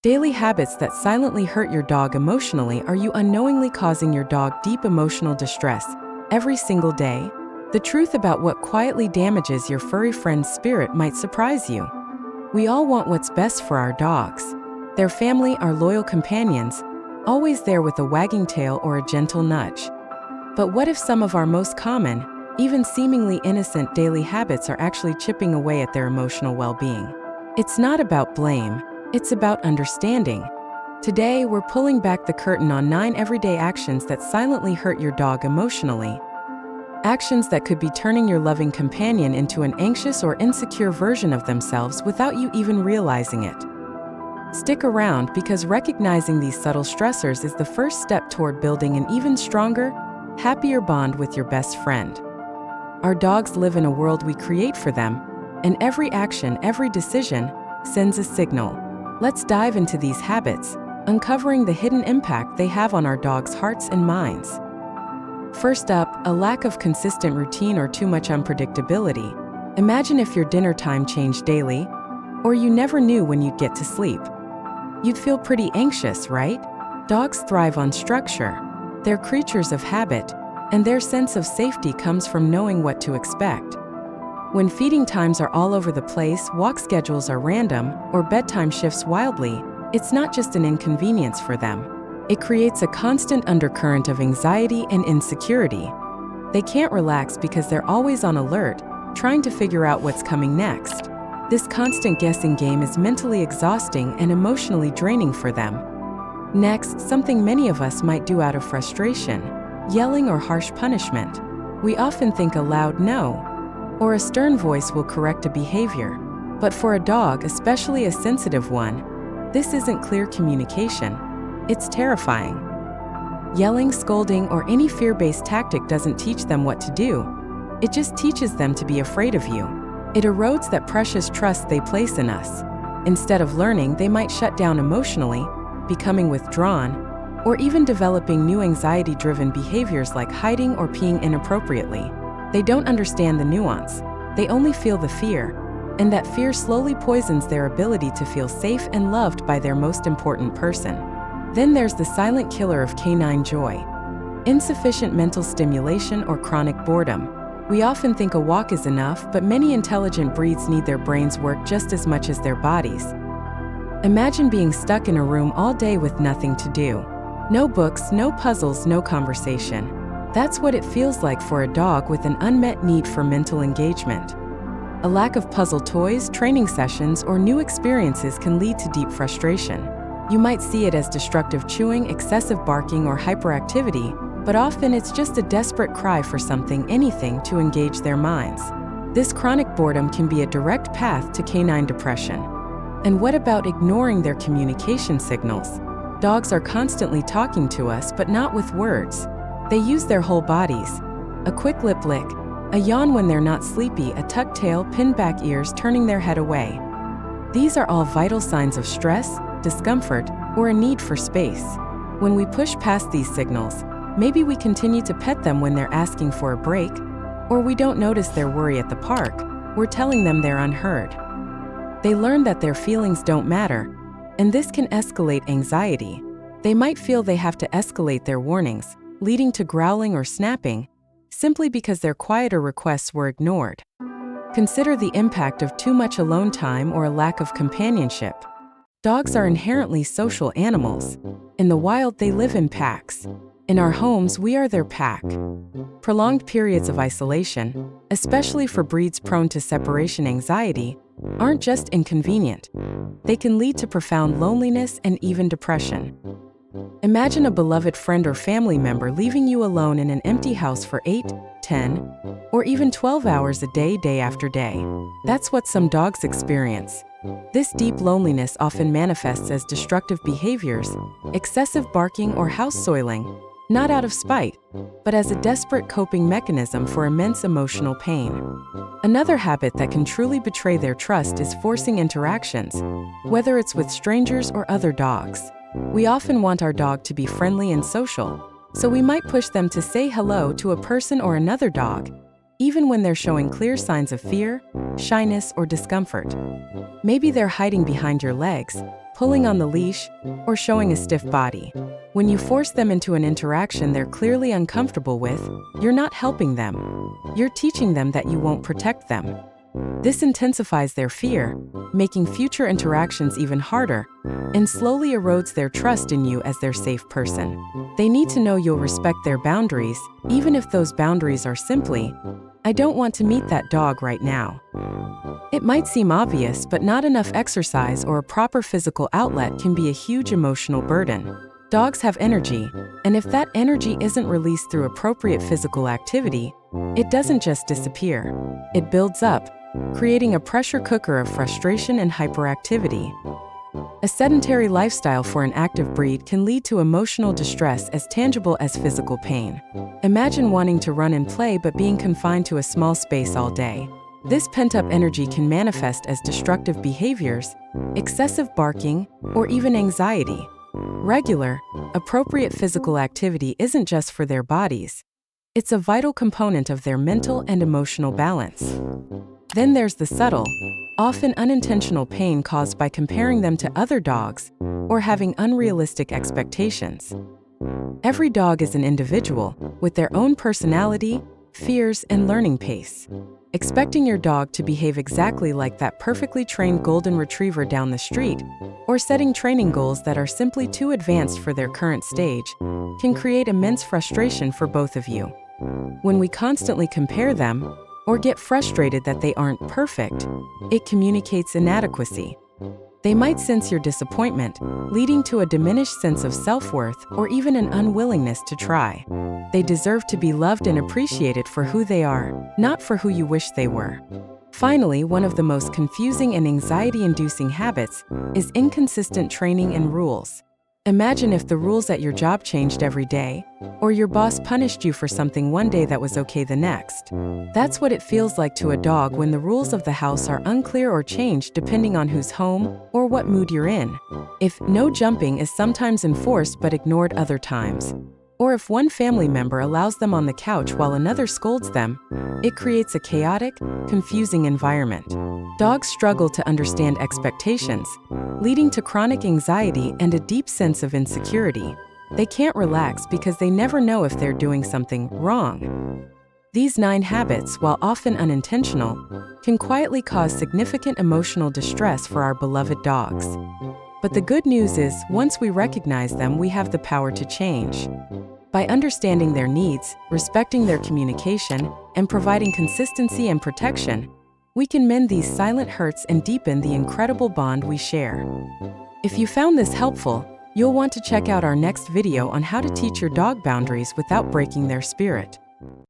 Daily habits that silently hurt your dog emotionally. Are you unknowingly causing your dog deep emotional distress every single day? The truth about what quietly damages your furry friend's spirit might surprise you. We all want what's best for our dogs. Their family, our loyal companions, always there with a wagging tail or a gentle nudge. But what if some of our most common, even seemingly innocent daily habits are actually chipping away at their emotional well-being? It's not about blame. It's about understanding. Today, we're pulling back the curtain on 9 everyday actions that silently hurt your dog emotionally. Actions that could be turning your loving companion into an anxious or insecure version of themselves without you even realizing it. Stick around, because recognizing these subtle stressors is the first step toward building an even stronger, happier bond with your best friend. Our dogs live in a world we create for them, and every action, every decision, sends a signal. Let's dive into these habits, uncovering the hidden impact they have on our dogs' hearts and minds. First up, a lack of consistent routine or too much unpredictability. Imagine if your dinner time changed daily, or you never knew when you'd get to sleep. You'd feel pretty anxious, right? Dogs thrive on structure. They're creatures of habit, and their sense of safety comes from knowing what to expect. When feeding times are all over the place, walk schedules are random, or bedtime shifts wildly, it's not just an inconvenience for them. It creates a constant undercurrent of anxiety and insecurity. They can't relax because they're always on alert, trying to figure out what's coming next. This constant guessing game is mentally exhausting and emotionally draining for them. Next, something many of us might do out of frustration: yelling or harsh punishment. We often think a loud no or a stern voice will correct a behavior. But for a dog, especially a sensitive one, this isn't clear communication. It's terrifying. Yelling, scolding, or any fear-based tactic doesn't teach them what to do. It just teaches them to be afraid of you. It erodes that precious trust they place in us. Instead of learning, they might shut down emotionally, becoming withdrawn, or even developing new anxiety-driven behaviors like hiding or peeing inappropriately. They don't understand the nuance. They only feel the fear, and that fear slowly poisons their ability to feel safe and loved by their most important person. Then there's the silent killer of canine joy: insufficient mental stimulation or chronic boredom. We often think a walk is enough, but many intelligent breeds need their brains work just as much as their bodies. Imagine being stuck in a room all day with nothing to do. No books, no puzzles, no conversation. That's what it feels like for a dog with an unmet need for mental engagement. A lack of puzzle toys, training sessions, or new experiences can lead to deep frustration. You might see it as destructive chewing, excessive barking, or hyperactivity, but often it's just a desperate cry for something, anything, to engage their minds. This chronic boredom can be a direct path to canine depression. And what about ignoring their communication signals? Dogs are constantly talking to us, but not with words. They use their whole bodies. A quick lip lick, a yawn when they're not sleepy, a tucked tail, pinned back ears, turning their head away. These are all vital signs of stress, discomfort, or a need for space. When we push past these signals, maybe we continue to pet them when they're asking for a break, or we don't notice their worry at the park, we're telling them they're unheard. They learn that their feelings don't matter, and this can escalate anxiety. They might feel they have to escalate their warnings, leading to growling or snapping, simply because their quieter requests were ignored. Consider the impact of too much alone time or a lack of companionship. Dogs are inherently social animals. In the wild, they live in packs. In our homes, we are their pack. Prolonged periods of isolation, especially for breeds prone to separation anxiety, aren't just inconvenient. They can lead to profound loneliness and even depression. Imagine a beloved friend or family member leaving you alone in an empty house for 8, 10, or even 12 hours a day, day after day. That's what some dogs experience. This deep loneliness often manifests as destructive behaviors, excessive barking or house soiling, not out of spite, but as a desperate coping mechanism for immense emotional pain. Another habit that can truly betray their trust is forcing interactions, whether it's with strangers or other dogs. We often want our dog to be friendly and social, so we might push them to say hello to a person or another dog, even when they're showing clear signs of fear, shyness, or discomfort. Maybe they're hiding behind your legs, pulling on the leash, or showing a stiff body. When you force them into an interaction they're clearly uncomfortable with, you're not helping them. You're teaching them that you won't protect them. This intensifies their fear, making future interactions even harder, and slowly erodes their trust in you as their safe person. They need to know you'll respect their boundaries, even if those boundaries are simply, "I don't want to meet that dog right now." It might seem obvious, but not enough exercise or a proper physical outlet can be a huge emotional burden. Dogs have energy, and if that energy isn't released through appropriate physical activity, it doesn't just disappear. It builds up, creating a pressure cooker of frustration and hyperactivity. A sedentary lifestyle for an active breed can lead to emotional distress as tangible as physical pain. Imagine wanting to run and play but being confined to a small space all day. This pent-up energy can manifest as destructive behaviors, excessive barking, or even anxiety. Regular, appropriate physical activity isn't just for their bodies. It's a vital component of their mental and emotional balance. Then there's the subtle, often unintentional pain caused by comparing them to other dogs or having unrealistic expectations. Every dog is an individual with their own personality, fears, and learning pace. Expecting your dog to behave exactly like that perfectly trained golden retriever down the street, or setting training goals that are simply too advanced for their current stage, can create immense frustration for both of you. When we constantly compare them, or get frustrated that they aren't perfect, it communicates inadequacy. They might sense your disappointment, leading to a diminished sense of self-worth or even an unwillingness to try. They deserve to be loved and appreciated for who they are, not for who you wish they were. Finally, one of the most confusing and anxiety-inducing habits is inconsistent training and rules. Imagine if the rules at your job changed every day, or your boss punished you for something one day that was okay the next. That's what it feels like to a dog when the rules of the house are unclear or change depending on who's home or what mood you're in. If no jumping is sometimes enforced but ignored other times, or if one family member allows them on the couch while another scolds them, it creates a chaotic, confusing environment. Dogs struggle to understand expectations, leading to chronic anxiety and a deep sense of insecurity. They can't relax because they never know if they're doing something wrong. These 9 habits, while often unintentional, can quietly cause significant emotional distress for our beloved dogs. But the good news is, once we recognize them, we have the power to change. By understanding their needs, respecting their communication, and providing consistency and protection, we can mend these silent hurts and deepen the incredible bond we share. If you found this helpful, you'll want to check out our next video on how to teach your dog boundaries without breaking their spirit.